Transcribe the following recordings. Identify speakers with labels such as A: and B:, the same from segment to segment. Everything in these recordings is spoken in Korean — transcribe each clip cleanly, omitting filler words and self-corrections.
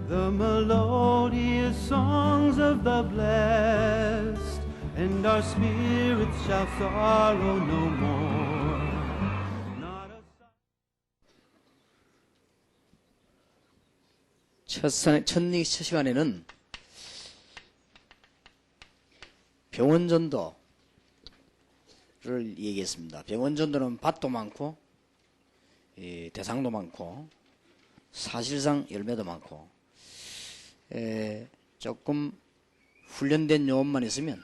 A: the melodious songs of the blessed, and our spirits shall sorrow no more. Not a...
B: 첫 시간에는 병원전도를 얘기했습니다. 병원전도는 밭도 많고 대상도 많고 사실상 열매도 많고 조금 훈련된 요원만 있으면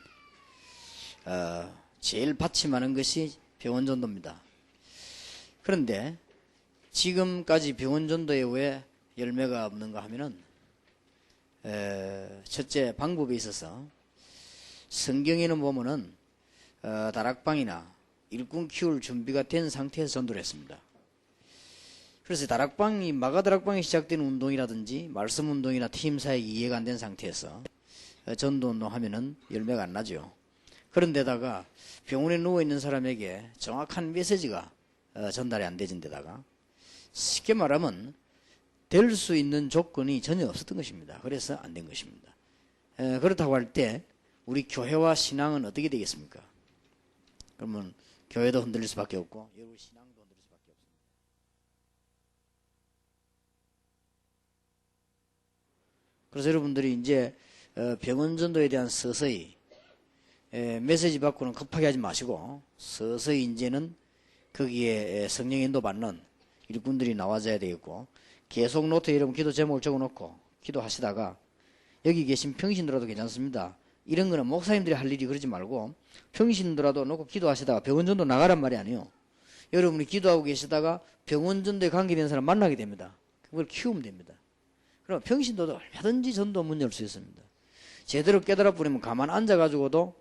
B: 제일 밭이 많은 것이 병원전도입니다. 그런데 지금까지 병원전도에 왜 열매가 없는가 하면은 첫째 방법에 있어서 성경에는 보면은 다락방이나 일꾼 키울 준비가 된 상태에서 전도를 했습니다. 그래서 다락방이 마가다락방이 시작된 운동이라든지 말씀 운동이나 팀 사역이 이해가 안 된 상태에서 전도 운동하면은 열매가 안 나죠. 그런데다가 병원에 누워 있는 사람에게 정확한 메시지가 전달이 안 되는 데다가 쉽게 말하면 될 수 있는 조건이 전혀 없었던 것입니다. 그래서 안 된 것입니다. 그렇다고 할 때 우리 교회와 신앙은 어떻게 되겠습니까? 그러면 교회도 흔들릴 수밖에 없고 여러분 신앙도 흔들릴 수밖에 없습니다. 그래서 여러분들이 이제 병원전도에 대한 서서히 메시지 받고는 급하게 하지 마시고 서서히 이제는 거기에 성령 인도 받는 일꾼들이 나와줘야 되겠고, 계속 노트에 여러분 기도 제목을 적어놓고 기도하시다가 여기 계신 평신도라도 괜찮습니다. 이런 거는 목사님들이 할 일이 그러지 말고 평신도라도 놓고 기도하시다가 병원전도 나가란 말이 아니에요. 여러분이 기도하고 계시다가 병원전도에 관계된 사람 만나게 됩니다. 그걸 키우면 됩니다. 그럼 평신도도 얼마든지 전도 문 열 수 있습니다. 제대로 깨달아 버리면 가만 앉아가지고도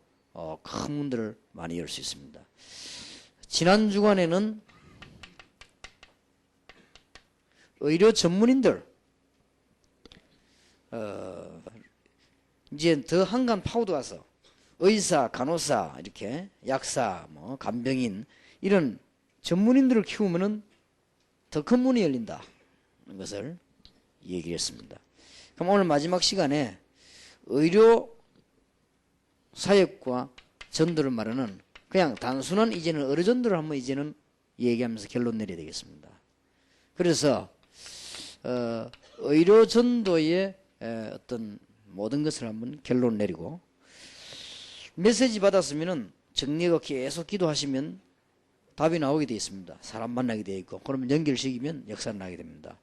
B: 큰 문들을 많이 열 수 있습니다. 지난 주간에는 의료 전문인들 이제 더 한간 파고들어서 의사, 간호사, 이렇게 약사, 간병인 이런 전문인들을 키우면은 더 큰 문이 열린다. 는 것을 얘기했습니다. 그럼 오늘 마지막 시간에 의료 사역과 전도를 말하는 그냥 단순한 이제는 의료 전도를 한번 이제는 얘기하면서 결론 내려야 되겠습니다. 그래서 의료 전도의 어떤 모든 것을 한번 결론 내리고, 메시지 받았으면은 정리가 계속 기도하시면 답이 나오게 되어 있습니다. 사람 만나게 되어 있고, 그러면 연결시키면 역사가 나게 됩니다.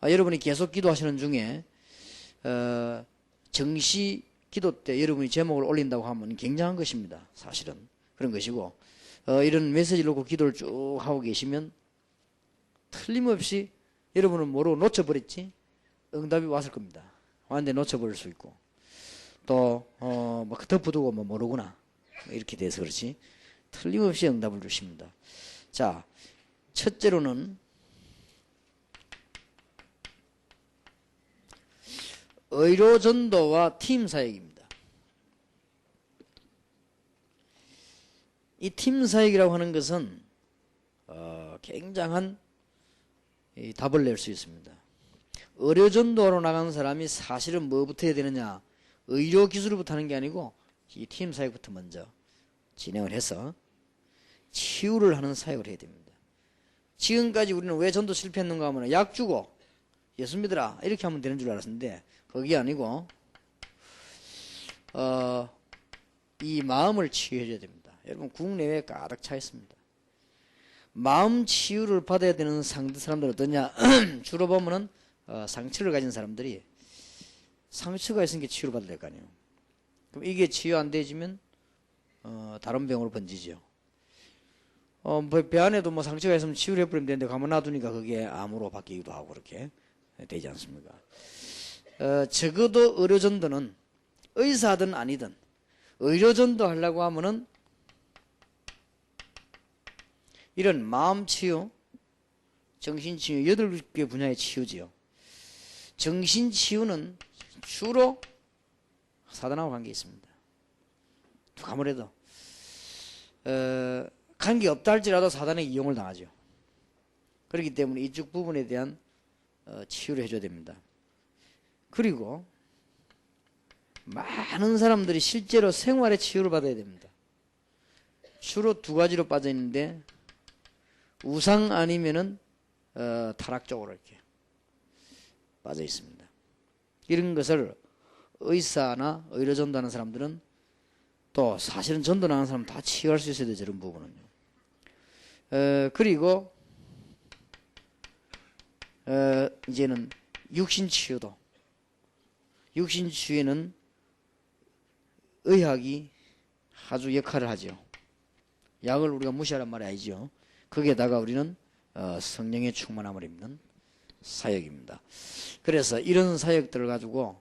B: 여러분이 계속 기도하시는 중에 정시 기도 때 여러분이 제목을 올린다고 하면 굉장한 것입니다. 사실은 그런 것이고, 이런 메시지를 놓고 기도를 쭉 하고 계시면 틀림없이 여러분은 모르고 놓쳐버렸지 응답이 왔을 겁니다. 완전히 놓쳐버릴 수 있고, 또 덮어두고 모르구나 이렇게 돼서 그렇지 틀림없이 응답을 주십니다. 자, 첫째로는 의료 전도와 팀 사역입니다. 이 팀 사역이라고 하는 것은 굉장한 답을 낼 수 있습니다. 의료 전도로 나간 사람이 사실은 뭐부터 해야 되느냐, 의료 기술부터 하는 게 아니고 이 팀 사역부터 먼저 진행을 해서 치유를 하는 사역을 해야 됩니다. 지금까지 우리는 왜 전도 실패했는가 하면 약 주고 예수 믿으라 이렇게 하면 되는 줄 알았는데 그게 아니고 이 마음을 치유해줘야 됩니다. 여러분 국내외에 가득 차 있습니다. 마음 치유를 받아야 되는 사람들은 어떠냐 주로 보면은 상처를 가진 사람들이 상처가 있으니까 치유를 받아야 될 거 아니에요. 그럼 이게 치유 안 되지면 다른 병으로 번지죠. 배 안에도 상처가 있으면 치유를 해버리면 되는데 가만 놔두니까 그게 암으로 바뀌기도 하고 그렇게 되지 않습니까? 적어도 의료전도는 의사든 아니든 의료전도 하려고 하면은 이런 마음치유, 정신치유 8개 분야의 치유지요. 정신치유는 주로 사단하고 관계 있습니다. 아무래도 관계 없다 할지라도 사단에게 이용을 당하죠. 그렇기 때문에 이쪽 부분에 대한 치유를 해줘야 됩니다. 그리고 많은 사람들이 실제로 생활의 치유를 받아야 됩니다. 주로 두 가지로 빠져 있는데, 우상 아니면은 타락 쪽으로 이렇게 빠져 있습니다. 이런 것을 의사나 의료 전도하는 사람들은, 또 사실은 전도하는 사람 다 치유할 수 있어야 돼요. 저런 부분은요. 그리고 이제는 육신 치유도, 육신 치유에는 의학이 아주 역할을 하죠. 약을 우리가 무시하란 말이 아니죠. 거기에다가 우리는 성령의 충만함을 입는 사역입니다. 그래서 이런 사역들을 가지고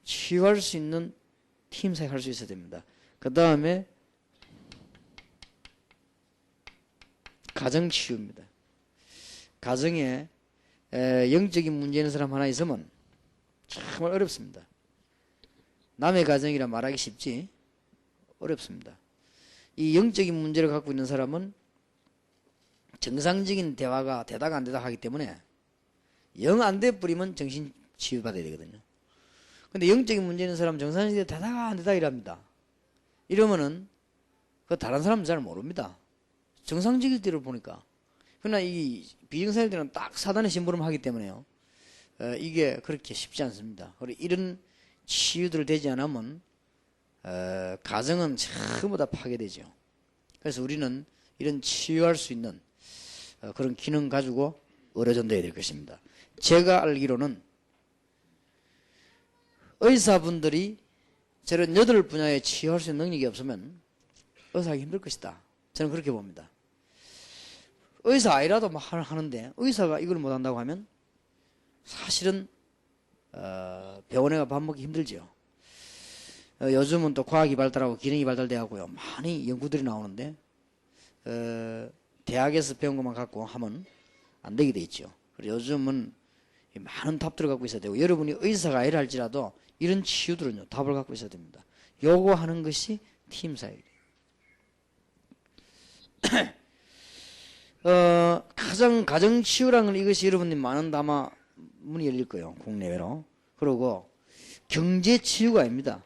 B: 치유할 수 있는 팀 사역 할 수 있어야 됩니다. 그 다음에 가정치유입니다. 가정에 영적인 문제 있는 사람 하나 있으면 정말 어렵습니다. 남의 가정이라 말하기 쉽지 어렵습니다. 이 영적인 문제를 갖고 있는 사람은 정상적인 대화가 되다가 안 되다 하기 때문에 영 안 돼 버리면 정신 치유받아야 되거든요. 근데 영적인 문제 있는 사람은 정상적인 되다가 안 되다 이랍니다. 이러면은 그 다른 사람은 잘 모릅니다. 정상적일 때를 보니까. 그러나 이 비정상일들은 딱 사단의 심부름하기 때문에요. 이게 그렇게 쉽지 않습니다. 그리고 이런 치유들 되지 않으면 가정은 전부 다 파괴되죠. 그래서 우리는 이런 치유할 수 있는 그런 기능 가지고 의료전도해야 될 것입니다. 제가 알기로는 의사분들이 저런 8분야에 치유할 수 있는 능력이 없으면 의사하기 힘들 것이다. 저는 그렇게 봅니다. 의사 아니라도 막 하는데 의사가 이걸 못한다고 하면 사실은 병원에 가 밥 먹기 힘들죠. 요즘은 또 과학이 발달하고 기능이 발달되고요. 많이 연구들이 나오는데 대학에서 배운 것만 갖고 하면 안 되게 돼 있죠. 그리고 요즘은 많은 답들을 갖고 있어야 되고, 여러분이 의사가 아니라 할지라도 이런 치유들은요 답을 갖고 있어야 됩니다. 요거 하는 것이 팀 사역이에요. 가정 치유라는 건 이것이 여러분들이 많은 아마 문이 열릴 거예요. 국내외로. 그리고 경제 치유가 아닙니다.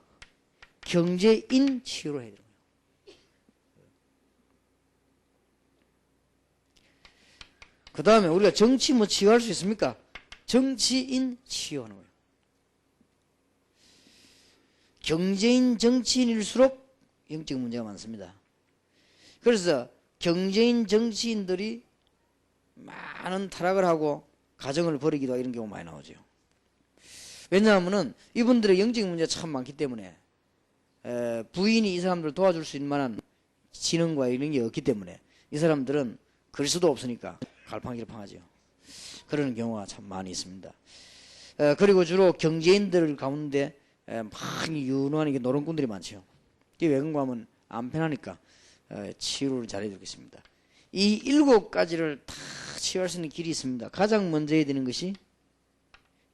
B: 경제인 치유로 해야 돼요. 그 다음에 우리가 정치 뭐 치유할 수 있습니까? 정치인 치유하는 거예요. 경제인 정치인일수록 영적 문제가 많습니다. 그래서 경제인 정치인들이 많은 타락을 하고 가정을 버리기도 하고 이런 경우 많이 나오죠. 왜냐하면은 이분들의 영적 문제가 참 많기 때문에 부인이 이 사람들을 도와줄 수 있는 만한 지능과 이런 게 없기 때문에 이 사람들은 그리스도 없으니까 갈팡질팡하죠. 그런 경우가 참 많이 있습니다. 그리고 주로 경제인들 가운데 많이 유능한 게 노름꾼들이 많죠. 이게 왜 그런가 하면 안 편하니까 치유를 잘해야 되겠습니다. 이 7가지를 다 치유할 수 있는 길이 있습니다. 가장 먼저 해야 되는 것이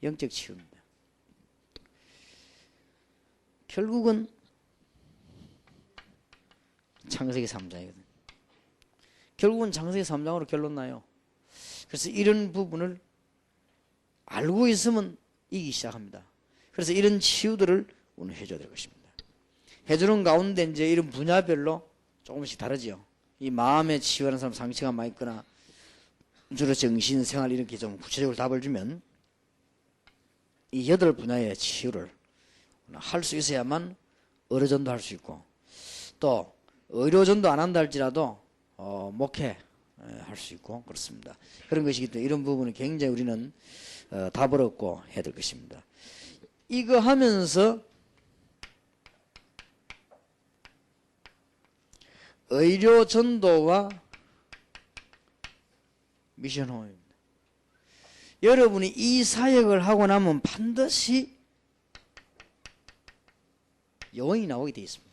B: 영적 치유입니다. 결국은 창세기 3장이거든요. 결국은 창세기 3장으로 결론 나요. 그래서 이런 부분을 알고 있으면 이기기 시작합니다. 그래서 이런 치유들을 오늘 해줘야 될 것입니다. 해주는 가운데 이제 이런 분야별로 조금씩 다르죠. 이 마음에 치유하는 사람 상처가 많이 있거나 주로 정신, 생활 이렇게 좀 구체적으로 답을 주면 이 8분야의 치유를 할 수 있어야만 의료전도 할 수 있고, 또 의료전도 안 한다 할지라도 목회 할 수 있고 그렇습니다. 그런 것이기 때문에 이런 부분은 굉장히 우리는 답을 얻고 해야 될 것입니다. 이거 하면서 의료전도와 미션 홈입니다. 여러분이 이 사역을 하고 나면 반드시 요원이 나오게 되어 있습니다.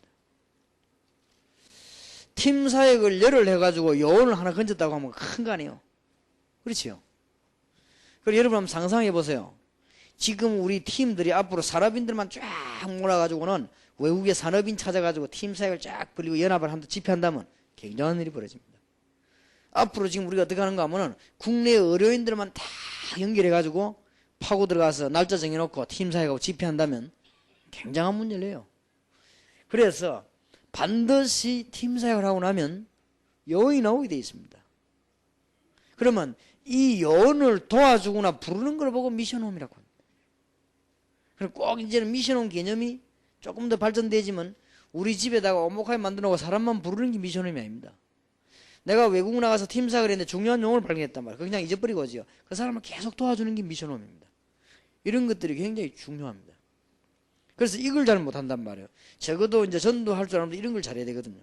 B: 팀 사역을 열을 해가지고 요원을 하나 건졌다고 하면 큰 거 아니에요. 그렇지요. 그리고 여러분 한번 상상해 보세요. 지금 우리 팀들이 앞으로 산업인들만 쫙 몰아가지고는 외국의 산업인 찾아가지고 팀 사역을 쫙 벌리고 연합을 한다 집회한다면 굉장한 일이 벌어집니다. 앞으로 지금 우리가 어떻게 하는가 하면은 국내 의료인들만 다 연결해가지고 파고 들어가서 날짜 정해놓고 팀사회하고 집회한다면 굉장한 문제래요. 그래서 반드시 팀사회를 하고 나면 여인이 나오게 되어 있습니다. 그러면 이 여인을 도와주거나 부르는 걸 보고 미션홈이라고 합니다. 그럼 꼭 이제는 미션홈 개념이 조금 더 발전되지만 우리 집에다가 오목하게 만들어놓고 사람만 부르는 게 미션홈이 아닙니다. 내가 외국 나가서 팀사회를 했는데 중요한 용어를 발견했단 말이에요. 그냥 잊어버리고 오지요. 그 사람을 계속 도와주는 게 미션홈입니다. 이런 것들이 굉장히 중요합니다. 그래서 이걸 잘 못한단 말이에요. 적어도 이제 전도할 줄 알면 이런 걸 잘해야 되거든요.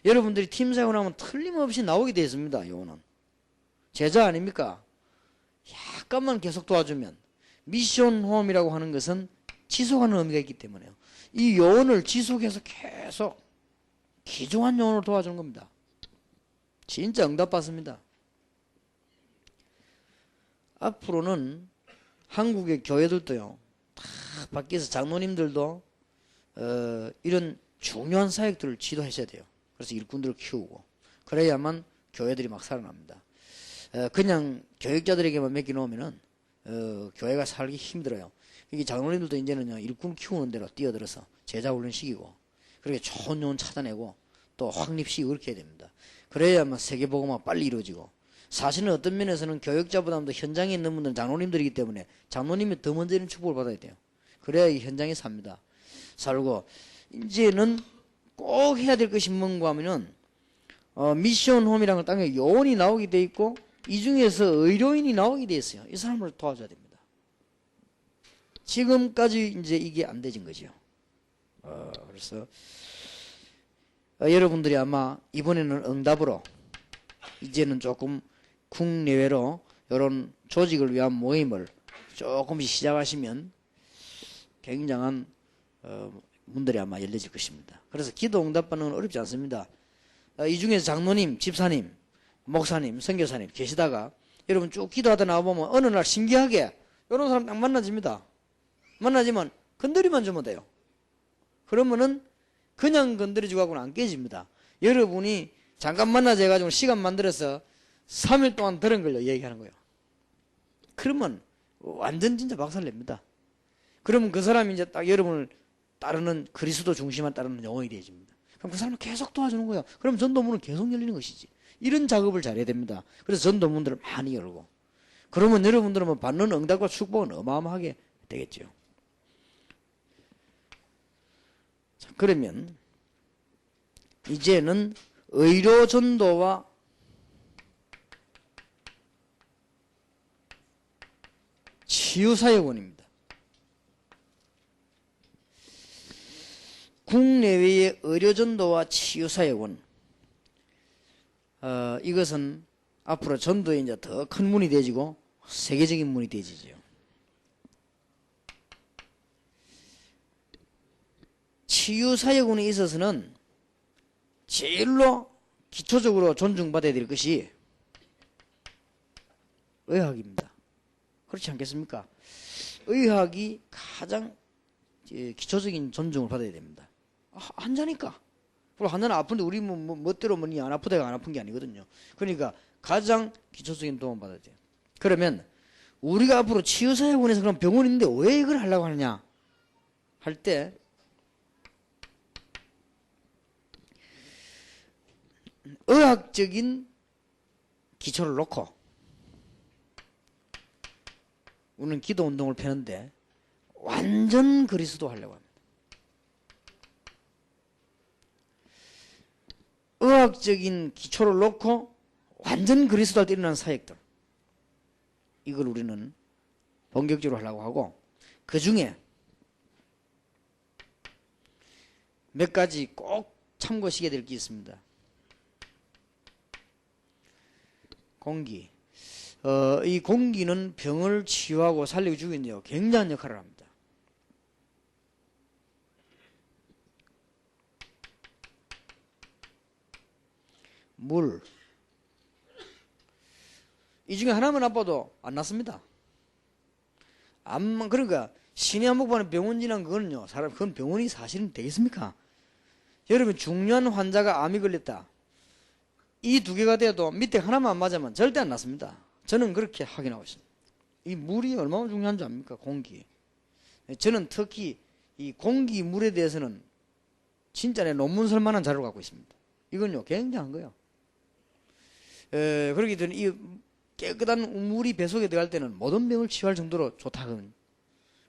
B: 여러분들이 팀사회를 하면 틀림없이 나오게 되어 있습니다. 요거는 제자 아닙니까? 약간만 계속 도와주면 미션홈이라고 하는 것은 지속하는 의미가 있기 때문에요. 이 요원을 지속해서 계속 귀중한 요원을 도와주는 겁니다. 진짜 응답받습니다. 앞으로는 한국의 교회들도요, 다 밖에서 장로님들도 이런 중요한 사역들을 지도하셔야 돼요. 그래서 일꾼들을 키우고 그래야만 교회들이 막 살아납니다. 그냥 교육자들에게만 맡겨놓으면은 교회가 살기 힘들어요. 이게 장로님들도 이제는요, 일꾼 키우는 대로 뛰어들어서 제자 훈련시키고 그렇게 좋은 요원 찾아내고 또 확립시키고 그렇게 해야 됩니다. 그래야만 세계복음화가 빨리 이루어지고, 사실은 어떤 면에서는 교육자보다도 현장에 있는 분들은 장로님들이기 때문에 장로님이 더 먼저 이런 축복을 받아야 돼요. 그래야 이 현장에 삽니다. 살고 이제는 꼭 해야 될 것이 뭔가 하면은 미션홈이라는 걸 땅에 요원이 나오게 돼 있고 이 중에서 의료인이 나오게 돼 있어요. 이 사람을 도와줘야 됩니다. 지금까지 이제 이게 안 되진 거죠. 그래서 여러분들이 아마 이번에는 응답으로 이제는 조금 국내외로 이런 조직을 위한 모임을 조금씩 시작하시면 굉장한 문들이 아마 열려질 것입니다. 그래서 기도 응답받는 건 어렵지 않습니다. 이 중에서 장로님, 집사님, 목사님, 선교사님 계시다가 여러분 쭉 기도하다 나와보면 어느 날 신기하게 이런 사람 딱 만나집니다. 만나지만 건드리만 주면 돼요. 그러면은 그냥 건드려주고 하고는 안 깨집니다. 여러분이 잠깐 만나자 해가지고 시간 만들어서 3일 동안 들은 걸요 얘기하는 거예요. 그러면 완전 진짜 박살냅니다. 그러면 그 사람이 이제 딱 여러분을 따르는 그리스도 중심만 따르는 영혼이 되어집니다. 그럼 그 사람을 계속 도와주는 거예요. 그럼 전도문은 계속 열리는 것이지. 이런 작업을 잘해야 됩니다. 그래서 전도문들을 많이 열고, 그러면 여러분들은 뭐 받는 응답과 축복은 어마어마하게 되겠죠. 자, 그러면 이제는 의료 전도와 치유사역원입니다. 국내외의 의료전도와 치유사역원, 이것은 앞으로 전도에 이제 더 큰 문이 되어지고 세계적인 문이 되어지죠. 치유사역원에 있어서는 제일로 기초적으로 존중받아야 될 것이 의학입니다. 그렇지 않겠습니까? 의학이 가장 기초적인 존중을 받아야 됩니다. 환자니까. 환자는 아픈데 우리 멋대로 뭐니 안 아프다가 안 아픈 게 아니거든요. 그러니까 가장 기초적인 도움을 받아야 돼요. 그러면 우리가 앞으로 치유사역원에서 그럼 병원인데 왜 이걸 하려고 하느냐 할 때, 의학적인 기초를 놓고 우리는 기도 운동을 펴는데 완전 그리스도 하려고 합니다. 의학적인 기초를 놓고 완전 그리스도 할 때 일어나는 사역들, 이걸 우리는 본격적으로 하려고 하고, 그 중에 몇 가지 꼭 참고하시게 될 게 있습니다. 공기. 이 공기는 병을 치유하고 살리고 죽이는데요, 굉장한 역할을 합니다. 물. 이 중에 하나만 나빠도 안 낫습니다. 그러니까 신의 한복판에 병원 지난 그거는요, 그건 병원이 사실은 되겠습니까? 여러분, 중요한 환자가 암이 걸렸다. 이 두 개가 돼도 밑에 하나만 안 맞으면 절대 안 낫습니다. 저는 그렇게 확인하고 있습니다. 이 물이 얼마나 중요한 줄 압니까? 공기. 저는 특히 이 공기, 물에 대해서는 진짜 내 논문 쓸 만한 자료를 갖고 있습니다. 이건요, 굉장한 거예요. 그렇기 때문에 이 깨끗한 물이 배 속에 들어갈 때는 모든 병을 치유할 정도로 좋다거든요.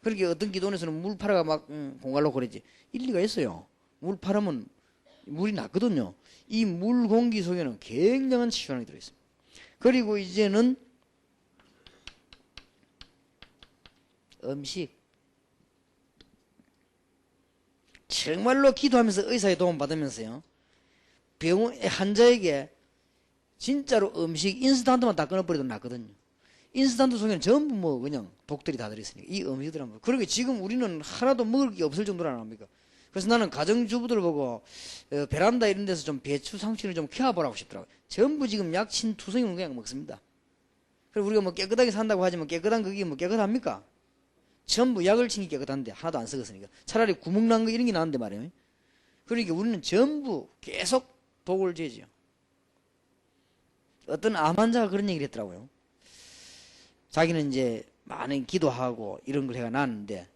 B: 그렇게 어떤 기도원에서는 물 팔아가 막 공갈로 그러지. 일리가 있어요. 물 팔으면 물이 낫거든요. 이 물 공기 속에는 굉장한 치유력이 들어있습니다. 그리고 이제는 음식. 정말로 기도하면서 의사의 도움 받으면서요. 병원 환자에게 진짜로 음식 인스턴트만 다 끊어버려도 낫거든요. 인스턴트 속에는 전부 뭐 그냥 독들이 다 들어있으니까 이 음식들 한번. 그러게 지금 우리는 하나도 먹을 게 없을 정도로 안 합니까? 그래서 나는 가정주부들 보고 베란다 이런 데서 좀 배추 상추를 좀 키워보라고 싶더라고요. 전부 지금 약친 투성이는 그냥 먹습니다. 그리고 우리가 뭐 깨끗하게 산다고 하지만 깨끗한 그게 뭐 깨끗합니까? 전부 약을 친 게 깨끗한데 하나도 안 썩었으니까. 차라리 구멍 난 거 이런 게 나은데 말이에요. 그러니까 우리는 전부 계속 독을 죄지요. 어떤 암 환자가 그런 얘기를 했더라고요. 자기는 이제 많이 기도하고 이런 걸 해가 나는데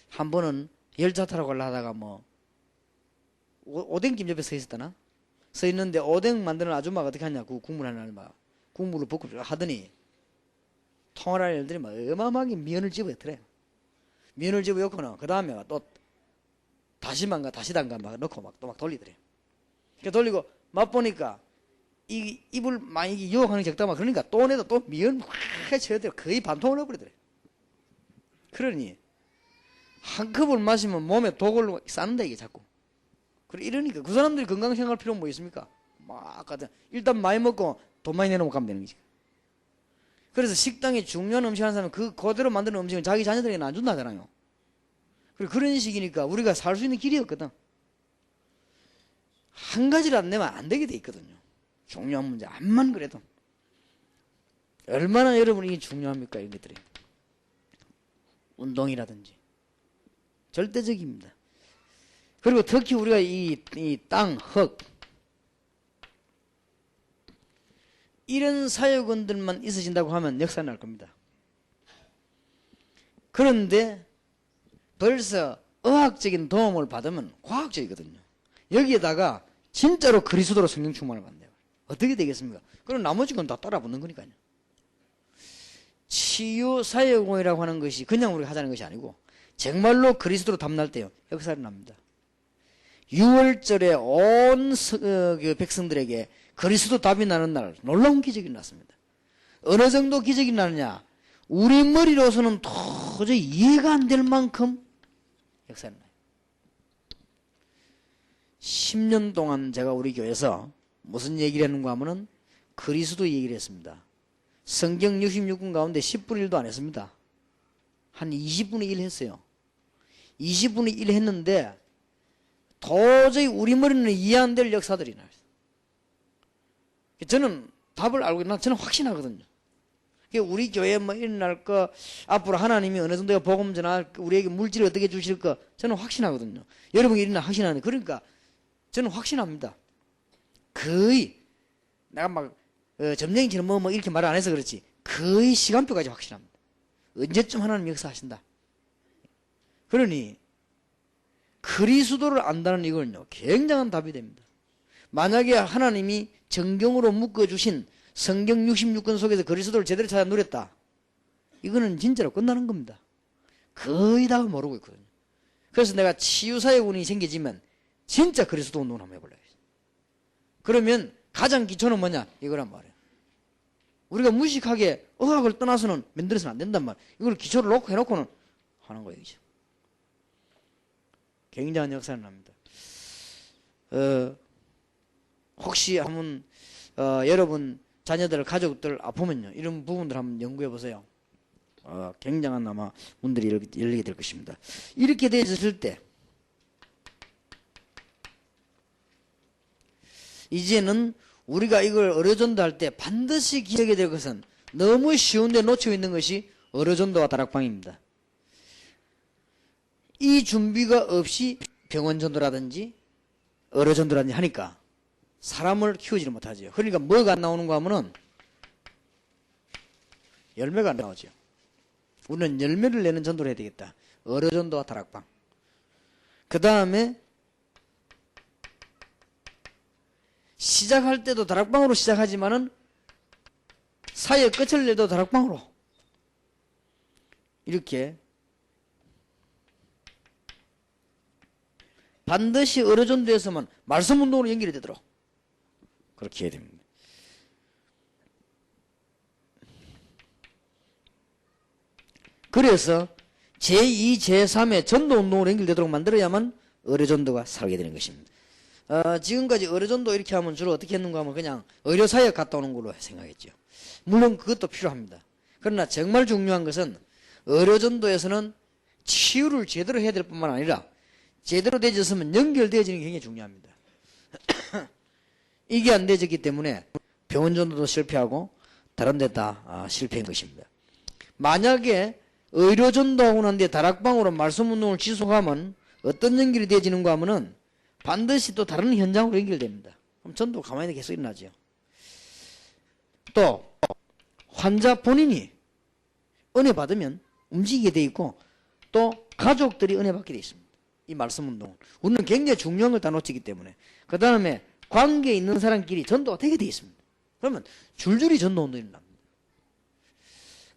B: 한 번은 열차 타러 가려 하다가 뭐 오뎅김 옆에 서 있었다나? 서 있는데 오뎅 만드는 아줌마가 어떻게 하냐, 그 국물 하나를 막 국물을 붓고 하더니 통화를 열더니 막 어마어마하게 면을 집어였더래요. 면을 집어였거나 그 다음에 또 다시마인가 다시단가 막 넣고 막 또 막 돌리더래요. 그러니까 돌리고 맛보니까 이 입을 많이 유혹하는 게 적다 막 그러니까 또 내도 또 면 확 채워대요. 거의 반통을 넣어버리더래요. 그러니 한 컵을 마시면 몸에 독을 싸는다 이게 자꾸. 그래 이러니까 그 사람들이 건강 생활 필요는 뭐 있습니까? 막 가자. 일단 많이 먹고 돈 많이 내놓고 가면 되는 거지. 그래서 식당에 중요한 음식 하는 사람은 그 그대로 만드는 음식을 자기 자녀들에게는 안 준다잖아요. 그리고 그런 식이니까 우리가 살 수 있는 길이 없거든. 한 가지를 안 내면 안 되게 돼 있거든요. 중요한 문제 암만 그래도 얼마나 여러분 이게 중요합니까? 이런 것들이 운동이라든지 절대적입니다. 그리고 특히 우리가 이 땅, 흙 이런 사유근들만 있어진다고 하면 역사 날 겁니다. 그런데 벌써 의학적인 도움을 받으면 과학적이거든요. 여기에다가 진짜로 그리스도로 성령 충만을 받는다. 어떻게 되겠습니까? 그럼 나머지 건 다 따라붙는 거니까요. 치유 사회공이라고 하는 것이 그냥 우리가 하자는 것이 아니고 정말로 그리스도로 담날 때요 역사를 납니다. 6월절에 온 그 백성들에게 그리스도 답이 나는 날 놀라운 기적이 났습니다. 어느 정도 기적이 나느냐, 우리 머리로서는 도저히 이해가 안 될 만큼 역사를 나요. 10년 동안 제가 우리 교회에서 무슨 얘기를 했는가 하면은 그리스도 얘기를 했습니다. 성경 66권 가운데 10분의 1도 안 했습니다. 한 20분의 1 했어요. 20분의 1 했는데 도저히 우리 머리는 이해 안 될 역사들이 나요. 저는 답을 알고 있나 저는 확신하거든요. 우리 교회에 뭐 일어날 거, 앞으로 하나님이 어느 정도 복음 전할 우리에게 물질을 어떻게 주실 거 저는 확신하거든요. 여러분이 일어나 확신하는데 그러니까 저는 확신합니다. 거의 내가 막 점쟁이처럼 뭐 이렇게 말을 안 해서 그렇지 거의 시간표까지 확신합니다. 언제쯤 하나님 역사하신다. 그러니 그리스도를 안다는 이거는요 굉장한 답이 됩니다. 만약에 하나님이 정경으로 묶어주신 성경 66권 속에서 그리스도를 제대로 찾아 누렸다. 이거는 진짜로 끝나는 겁니다. 거의 다 모르고 있거든요. 그래서 내가 치유사역운이 생기지만 진짜 그리스도 운동을 한번 해보려고 했어요. 그러면 가장 기초는 뭐냐? 이거란 말이에요. 우리가 무식하게 의학을 떠나서는 만들어서는 안 된단 말이에요. 이걸 기초를 놓고 해놓고는 하는 거예요. 이제. 굉장한 역사를 납니다. 혹시 한번 여러분 자녀들 가족들 아프면요 이런 부분들 한번 연구해 보세요. 굉장한 아마 문들이 열리게 될 것입니다. 이렇게 되었을 때 이제는 우리가 이걸 어려전도할 때 반드시 기억해야 될 것은 너무 쉬운데 놓치고 있는 것이 어려전도와 다락방입니다. 이 준비가 없이 병원전도라든지 어려전도라든지 하니까 사람을 키우지를 못하죠. 그러니까 뭐가 안 나오는가 하면은 열매가 안 나오죠. 우리는 열매를 내는 전도를 해야 되겠다. 어려전도와 다락방. 그 다음에 시작할 때도 다락방으로 시작하지만은 사역 끝을 내도 다락방으로 이렇게 반드시 어려전도에서만 말씀운동으로 연결이 되도록 그렇게 해야 됩니다. 그래서 제2, 제3의 전도운동으로 연결되도록 만들어야만 의료전도가 살게 되는 것입니다. 지금까지 의료전도 이렇게 하면 주로 어떻게 했는가 하면 그냥 의료사역 갔다 오는 걸로 생각했죠. 물론 그것도 필요합니다. 그러나 정말 중요한 것은 의료전도에서는 치유를 제대로 해야 될 뿐만 아니라 제대로 되어졌으면 연결되어지는 게 굉장히 중요합니다. 이게 안 되어졌기 때문에 병원전도도 실패하고 다른 데 다 실패한 것입니다. 만약에 의료전도하고 난 뒤에 다락방으로 말씀운동을 지속하면 어떤 연결이 되어지는가 하면은 반드시 또 다른 현장으로 연결됩니다. 그럼 전도 가만히 계속 일어나죠. 또 환자 본인이 은혜 받으면 움직이게 돼 있고 또 가족들이 은혜 받게 돼 있습니다. 이 말씀운동은 우리는 굉장히 중요한 걸 다 놓치기 때문에. 그 다음에 관계에 있는 사람끼리 전도가 되게 돼 있습니다. 그러면 줄줄이 전도운동이 일어납니다.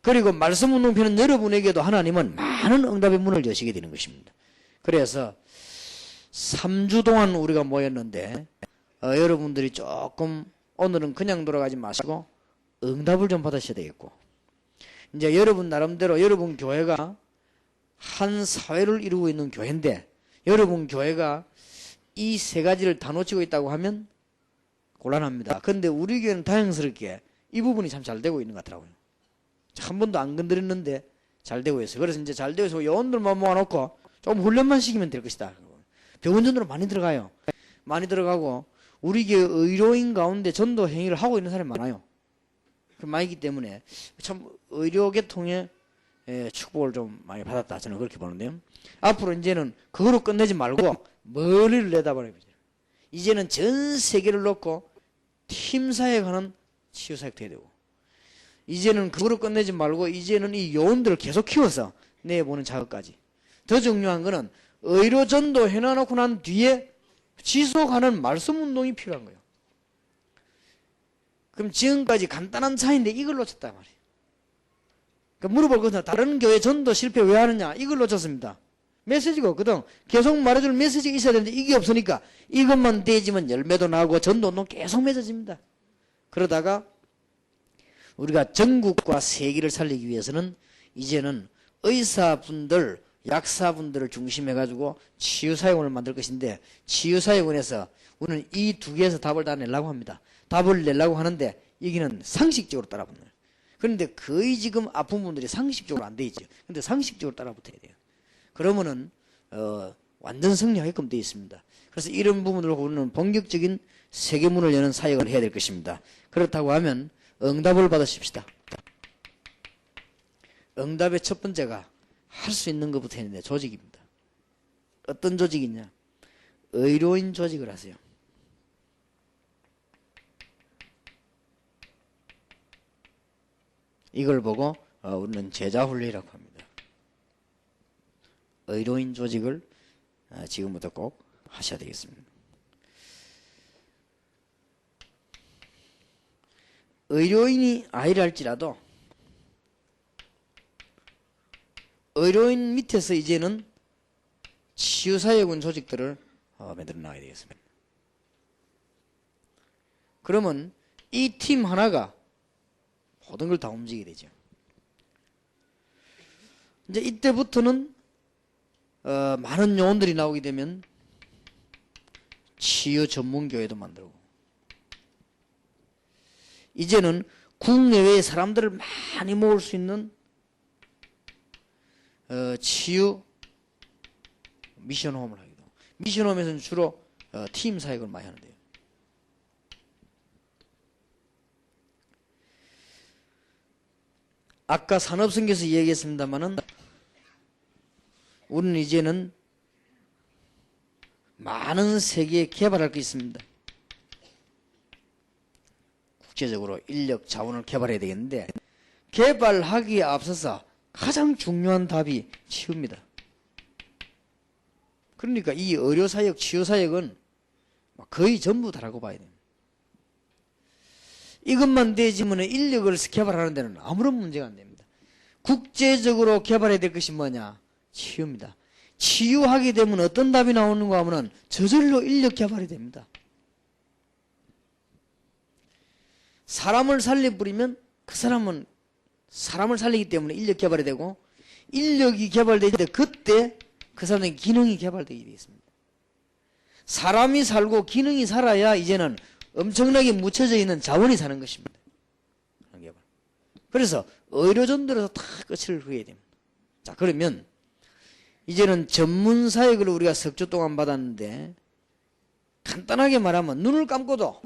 B: 그리고 말씀운동편은 여러분에게도 하나님은 많은 응답의 문을 여시게 되는 것입니다. 그래서 3주 동안 우리가 모였는데 여러분들이 조금 오늘은 그냥 돌아가지 마시고 응답을 좀 받으셔야 되겠고, 이제 여러분 나름대로 여러분 교회가 한 사회를 이루고 있는 교회인데 여러분 교회가 이 세 가지를 다 놓치고 있다고 하면 곤란합니다. 그런데 우리 교회는 다행스럽게 이 부분이 참 잘 되고 있는 것 같더라고요. 한 번도 안 건드렸는데 잘 되고 있어요. 그래서 이제 잘 되고 있어서 요원들만 모아놓고 좀 훈련만 시키면 될 것이다. 병원전도로 많이 들어가요. 많이 들어가고 우리 교회 의료인 가운데 전도 행위를 하고 있는 사람이 많아요. 많이기 때문에 참 의료계통의 축복을 좀 많이 받았다, 저는 그렇게 보는데요. 앞으로 이제는 그거로 끝내지 말고 머리를 내다버려야 돼요. 이제는 전 세계를 놓고 팀사에 관한 치유사역도 해야 되고, 이제는 그거로 끝내지 말고 이제는 이 요원들을 계속 키워서 내보는 작업까지. 더 중요한 거는 의료전도 해놔놓고 난 뒤에 지속하는 말씀운동이 필요한 거예요. 그럼 지금까지 간단한 차이인데 이걸 놓쳤단 말이에요. 그러니까 물어볼 것은 다른 교회 전도 실패 왜 하느냐, 이걸 놓쳤습니다. 메시지가 없거든. 계속 말해줄 메시지가 있어야 되는데 이게 없으니까 이것만 되지면 열매도 나고 전도운동 계속 맺어집니다. 그러다가 우리가 전국과 세계를 살리기 위해서는 이제는 의사분들, 약사분들을 중심해가지고 치유사역원을 만들 것인데, 치유사역원에서 우리는 이 두 개에서 답을 다 내려고 합니다. 답을 내려고 하는데 여기는 상식적으로 따라붙는 거예요. 그런데 거의 지금 아픈 분들이 상식적으로 안 돼 있죠. 근데 상식적으로 따라붙어야 돼요. 그러면은 완전 승리하게끔 되어 있습니다. 그래서 이런 부분으로 우리는 본격적인 세계문을 여는 사역을 해야 될 것입니다. 그렇다고 하면 응답을 받으십시다. 응답의 첫 번째가 할 수 있는 것부터 했는데 조직입니다. 어떤 조직이냐? 의료인 조직을 하세요. 이걸 보고 우리는 제자훈련이라고 합니다. 의료인 조직을 지금부터 꼭 하셔야 되겠습니다. 의료인이 아니라 할지라도 의료인 밑에서 이제는 치유사역원 조직들을 만들어 나가야 되겠습니다. 그러면 이 팀 하나가 모든 걸 다 움직이게 되죠. 이제 이때부터는 많은 요원들이 나오게 되면 치유 전문 교회도 만들고, 이제는 국내외의 사람들을 많이 모을 수 있는 치유 미션홈을 하기도 하고, 미션홈에서는 주로 팀 사역을 많이 하는데요. 아까 산업성에서 이야기했습니다마는 우리는 이제는 많은 세계에 개발할 게 있습니다. 국제적으로 인력 자원을 개발해야 되겠는데, 개발하기에 앞서서 가장 중요한 답이 치유입니다. 그러니까 이 의료사역, 치유사역은 거의 전부 다라고 봐야 됩니다. 이것만 되지면 인력을 개발하는 데는 아무런 문제가 안 됩니다. 국제적으로 개발해야 될 것이 뭐냐? 치유입니다. 치유하게 되면 어떤 답이 나오는가 하면 저절로 인력 개발이 됩니다. 사람을 살려버리면 그 사람은 사람을 살리기 때문에 인력 개발이 되고, 인력이 개발될 때 그때 그 사람의 기능이 개발되게 되겠습니다. 사람이 살고 기능이 살아야 이제는 엄청나게 묻혀져 있는 자원이 사는 것입니다. 그래서 의료전도에서 다 끝을 그어야 됩니다. 자, 그러면 이제는 전문 사역을 우리가 석 주 동안 받았는데, 간단하게 말하면 눈을 감고도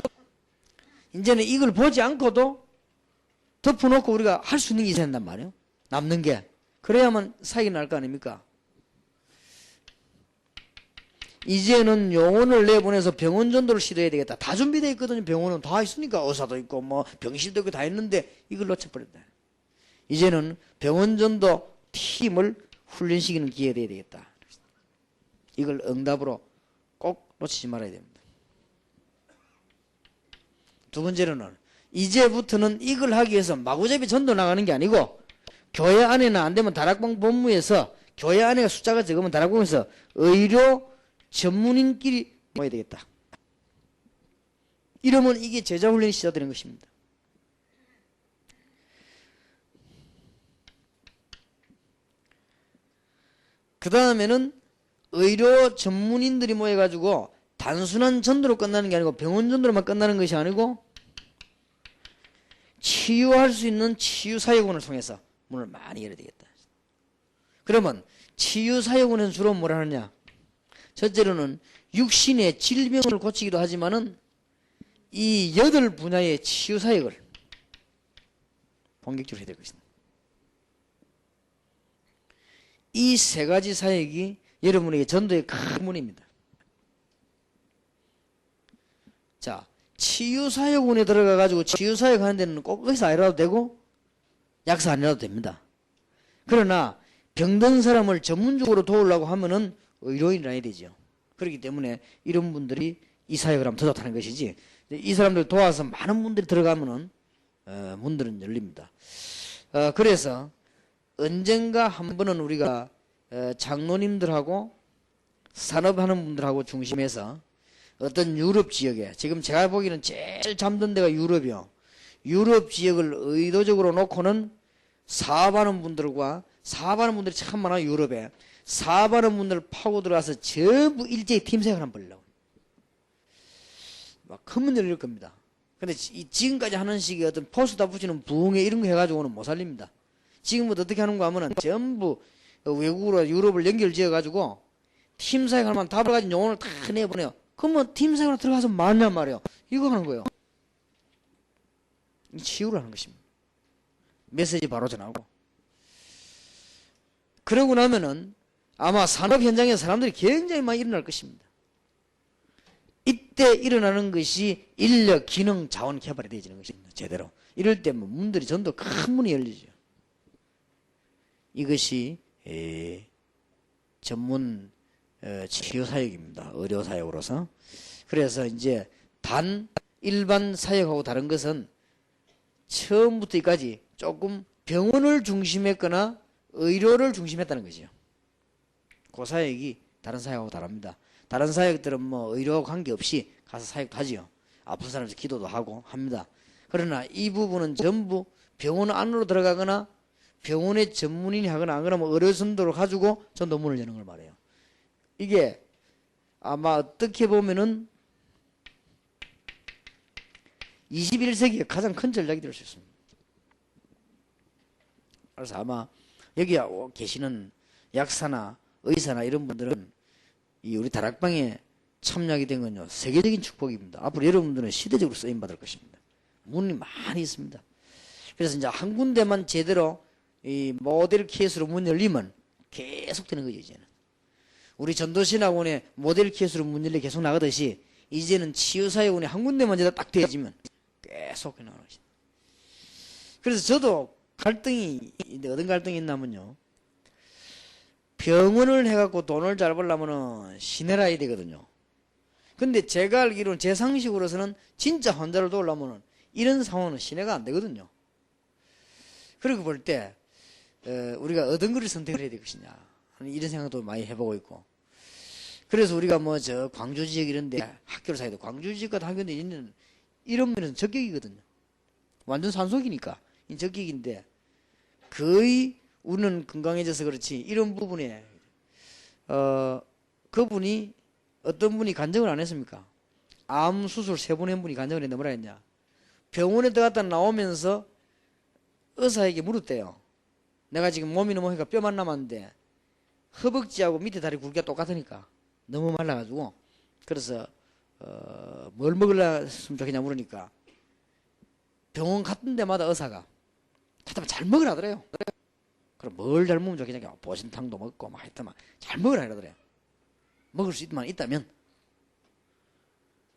B: 이제는 이걸 보지 않고도 덮어놓고 우리가 할 수 있는 게 있어야 된단 말이에요. 남는 게. 그래야만 사역이 날 거 아닙니까? 이제는 요원을 내보내서 병원 전도를 시도해야 되겠다. 다 준비되어 있거든요. 병원은 다 있으니까 의사도 있고 뭐 병실도 있고 다 있는데 이걸 놓쳐버렸다. 이제는 병원 전도 팀을 훈련시키는 기회가 돼야 되겠다. 이걸 응답으로 꼭 놓치지 말아야 됩니다. 두 번째로는 이제부터는 이걸 하기 위해서 마구잡이 전도 나가는 게 아니고, 교회 안에는 안 되면 다락방 본부에서, 교회 안에 숫자가 적으면 다락방에서 의료 전문인끼리 모여야 되겠다. 이러면 이게 제자훈련이 시작되는 것입니다. 그 다음에는 의료 전문인들이 모여가지고 단순한 전도로 끝나는 게 아니고, 병원 전도로만 끝나는 것이 아니고, 치유할 수 있는 치유사역원을 통해서 문을 많이 열어야 되겠다. 그러면 치유사역원은 주로 뭘 하느냐? 첫째로는 육신의 질병을 고치기도 하지만은 이 8분야의 치유사역을 본격적으로 해야 될 것입니다. 이 3가지 사역이 여러분에게 전도의 큰 문입니다. 자, 치유사역원에 들어가가지고 치유사역 하는 데는 꼭 의사 아니라도 되고 약사 아니라도 됩니다. 그러나 병든 사람을 전문적으로 도우려고 하면은 의료인이 아야 되죠. 그렇기 때문에 이런 분들이 이 사역을 하면 더 좋다는 것이지, 이 사람들 도와서 많은 분들이 들어가면은 문들은 열립니다. 그래서 언젠가 한 번은 우리가 장로님들하고 산업하는 분들하고 중심해서 어떤 유럽 지역에, 지금 제가 보기에는 제일 잠든 데가 유럽이요. 유럽 지역을 의도적으로 놓고는 사업하는 분들과, 사업하는 분들이 참 많아요. 유럽에 사업하는 분들 파고 들어가서 전부 일제히 팀생활 한번 보려고 막 큰 문 열릴 겁니다. 근데 지금까지 하는 식의 어떤 포스다 붙이는 부흥회 이런 거 해가지고는 못 살립니다. 지금부터 어떻게 하는가 하면은 전부 외국으로 유럽을 연결 지어가지고 팀생활만 답을 가진 용어를 다 내보내요. 그러면 팀생활 들어가서 말란 말이에요. 이거 하는 거예요. 치유를 하는 것입니다. 메시지 바로 전하고. 그러고 나면은 아마 산업 현장에 사람들이 굉장히 많이 일어날 것입니다. 이때 일어나는 것이 인력, 기능, 자원 개발이 되어지는 것입니다. 제대로. 이럴 때 문들이 전도 큰 문이 열리죠. 이것이 전문 치유사역입니다. 의료사역으로서. 그래서 이제 단 일반 사역하고 다른 것은 처음부터 여기까지 조금 병원을 중심했거나 의료를 중심했다는 거죠. 그 사역이 다른 사역하고 다릅니다. 다른 사역들은 뭐 의료하고 관계없이 가서 사역도 하지요. 아픈 사람한테 기도도 하고 합니다. 그러나 이 부분은 전부 병원 안으로 들어가거나 병원의 전문인이 하거나 안 그러면 의료선도를 가지고 전도문을 여는 걸 말해요. 이게 아마 어떻게 보면은 21세기에 가장 큰 전략이 될 수 있습니다. 그래서 아마 여기 계시는 약사나 의사나 이런 분들은 이 우리 다락방에 참여하게 된 건요, 세계적인 축복입니다. 앞으로 여러분들은 시대적으로 쓰임받을 것입니다. 문이 많이 있습니다. 그래서 이제 한 군데만 제대로 이 모델 케이스로 문 열리면 계속 되는 거죠, 이제는. 우리 전도신학원에 모델 케이스로 문 열리 계속 나가듯이 이제는 치유사역원에 한 군데만 제대로 딱 되어지면 계속 나가는 것입니다. 그래서 저도 갈등이 어떤 갈등이 있냐면요. 병원을 해갖고 돈을 잘 벌려면은 시내라 해야 되거든요. 근데 제가 알기로는 제 상식으로서는 진짜 환자를 도우려면은 이런 상황은 시내가 안 되거든요. 그러고 볼 때 우리가 어떤 거를 선택을 해야 될 것이냐 이런 생각도 많이 해보고 있고. 그래서 우리가 뭐 저 광주 지역 이런데 학교를 사야 돼. 광주 지역 같은 학교인데 이런 면에서 적격이거든요. 완전 산속이니까 이 적격인데 거의 우리는 건강해져서 그렇지 이런 부분에 그분이 어떤 분이 간증을 안 했습니까? 암 수술 3번 한 분이 간증을 했는데 뭐라 했냐? 병원에 들어갔다 나오면서 의사에게 물었대요. 내가 지금 몸이 너무 하니까 뼈만 남았는데 허벅지하고 밑에 다리 굵기가 똑같으니까 너무 말라가지고 그래서 뭘 먹으려 했으면 좋겠냐 물으니까 병원 갔던 데마다 의사가 하여튼 잘 먹으라 하더래요. 그럼 뭘 잘 먹으면 좋겠냐? 보신탕도 먹고 막 하여튼 잘 먹으라 이러더래요. 먹을 수 있다면.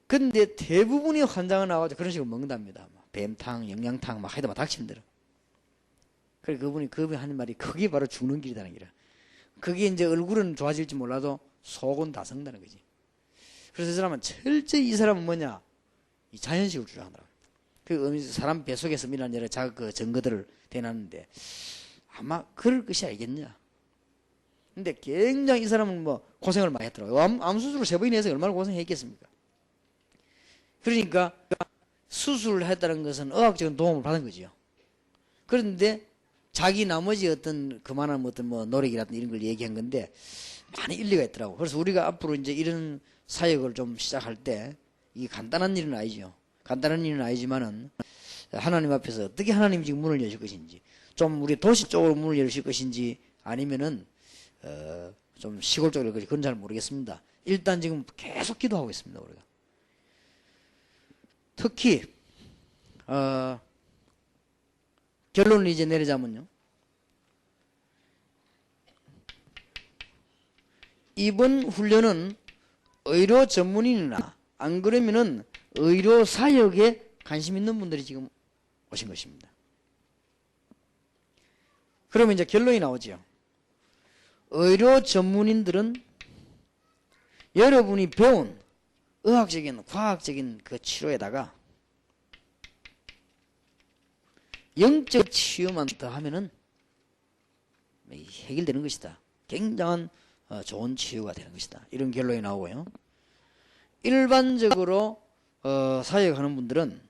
B: 근데 대부분의 환자가 나와서 그런 식으로 먹는답니다. 뱀탕, 영양탕 막 하여튼 닥치는 대로. 그래 그분이 하는 말이 그게 바로 죽는 길이라는 거라. 그게 이제 얼굴은 좋아질지 몰라도 속은 다 썩는다는 거지. 그래서 이 사람은 철저히 이 사람은 뭐냐? 이 자연식을 주장하더라고요. 그 사람 뱃속에서 미란 여러 그 증거들을 대놨는데 아마 그럴 것이 알겠냐? 근데 굉장히 이 사람은 뭐 고생을 많이 했더라고요. 암 수술을 3번이나 해서 얼마나 고생했겠습니까? 그러니까 수술을 했다는 것은 의학적인 도움을 받은 거지요. 그런데 자기 나머지 어떤 그만한 어떤 뭐 노력이라든지 이런 걸 얘기한 건데 많이 일리가 있더라고. 그래서 우리가 앞으로 이제 이런 사역을 좀 시작할 때 이게 간단한 일은 아니죠. 간단한 일은 아니지만은 하나님 앞에서 어떻게 하나님이 지금 문을 여실 것인지 좀 우리 도시 쪽으로 문을 여실 것인지 아니면은 좀 시골 쪽으로 그건 잘 모르겠습니다. 일단 지금 계속 기도하고 있습니다. 우리가 특히 결론을 이제 내리자면요. 이번 훈련은 의료 전문인이나 안 그러면은 의료 사역에 관심 있는 분들이 지금 오신 것입니다. 그러면 이제 결론이 나오죠. 의료 전문인들은 여러분이 배운 의학적인, 과학적인 그 치료에다가 영적 치유만 더 하면은 해결되는 것이다. 굉장한 좋은 치유가 되는 것이다. 이런 결론이 나오고요. 일반적으로 사역하는 분들은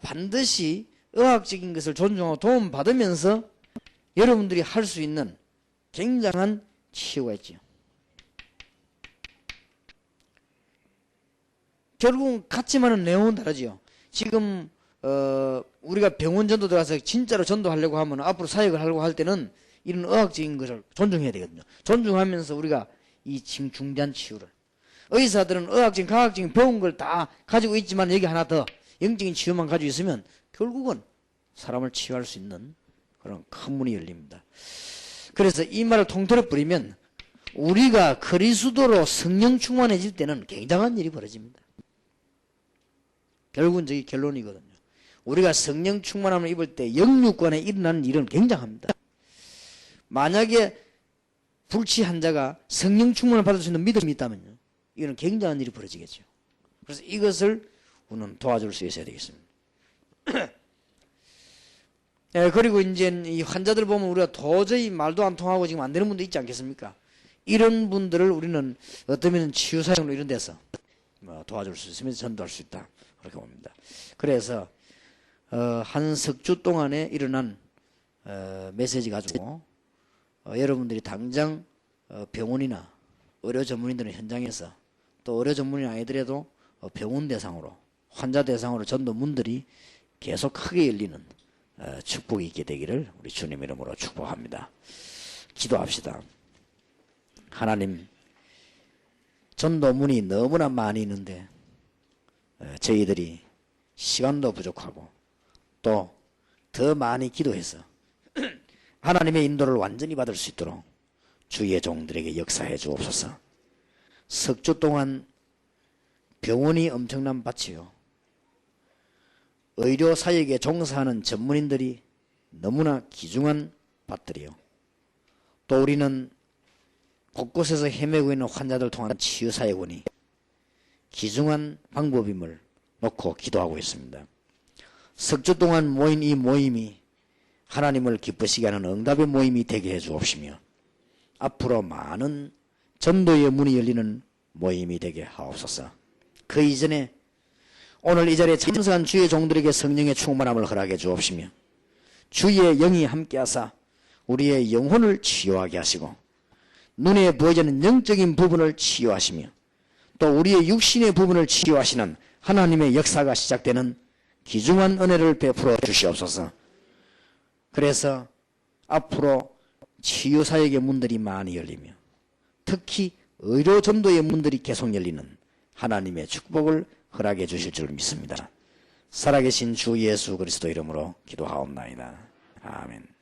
B: 반드시 의학적인 것을 존중하고 도움받으면서 여러분들이 할 수 있는 굉장한 치유가 있죠. 결국은 같지만은 내용은 다르지요. 지금 우리가 병원 전도 들어가서 진짜로 전도하려고 하면 앞으로 사역을 하려고 할 때는 이런 의학적인 것을 존중해야 되거든요. 존중하면서 우리가 이 지금 중대한 치유를 의사들은 의학적인 과학적인 배운 걸 다 가지고 있지만 여기 하나 더 영적인 치유만 가지고 있으면 결국은 사람을 치유할 수 있는 그런 큰 문이 열립니다. 그래서 이 말을 통틀어 버리면 우리가 그리스도로 성령 충만해질 때는 굉장한 일이 벌어집니다. 결국은 저기 결론이거든요. 우리가 성령 충만함을 입을 때 영육간에 일어나는 일은 굉장합니다. 만약에 불치 환자가 성령 충만을 받을 수 있는 믿음이 있다면요. 이거는 굉장한 일이 벌어지겠죠. 그래서 이것을 우리는 도와줄 수 있어야 되겠습니다. 네, 그리고 이제 이 환자들 보면 우리가 도저히 말도 안 통하고 지금 안 되는 분도 있지 않겠습니까? 이런 분들을 우리는 어쩌면 치유사역로 이런 데서 도와줄 수 있으면 전도할 수 있다. 그렇게 봅니다. 그래서 한 석주 동안에 일어난 메시지 가지고 여러분들이 당장 병원이나 의료 전문인들은 현장에서 또 의료 전문인 아니더라도 병원 대상으로 환자 대상으로 전도 문들이 계속 크게 열리는 축복이 있게 되기를 우리 주님 이름으로 축복합니다. 기도합시다. 하나님, 전도문이 너무나 많이 있는데 저희들이 시간도 부족하고 또 더 많이 기도해서 하나님의 인도를 완전히 받을 수 있도록 주의 종들에게 역사해 주옵소서. 석주 동안 병원이 엄청난 밭이요. 의료 사역에 종사하는 전문인들이 너무나 귀중한 밭들이요. 또 우리는 곳곳에서 헤매고 있는 환자들 통한 치유사역원이 귀중한 방법임을 놓고 기도하고 있습니다. 석 주 동안 모인 이 모임이 하나님을 기쁘시게 하는 응답의 모임이 되게 해 주옵시며 앞으로 많은 전도의 문이 열리는 모임이 되게 하옵소서. 그 이전에 오늘 이 자리에 참석한 주의 종들에게 성령의 충만함을 허락해 주옵시며 주의 영이 함께하사 우리의 영혼을 치유하게 하시고 눈에 보이지는 영적인 부분을 치유하시며 또 우리의 육신의 부분을 치유하시는 하나님의 역사가 시작되는 귀중한 은혜를 베풀어 주시옵소서. 그래서 앞으로 치유사역의 문들이 많이 열리며 특히 의료전도의 문들이 계속 열리는 하나님의 축복을 허락해 주실 줄 믿습니다. 살아계신 주 예수 그리스도 이름으로 기도하옵나이다. 아멘.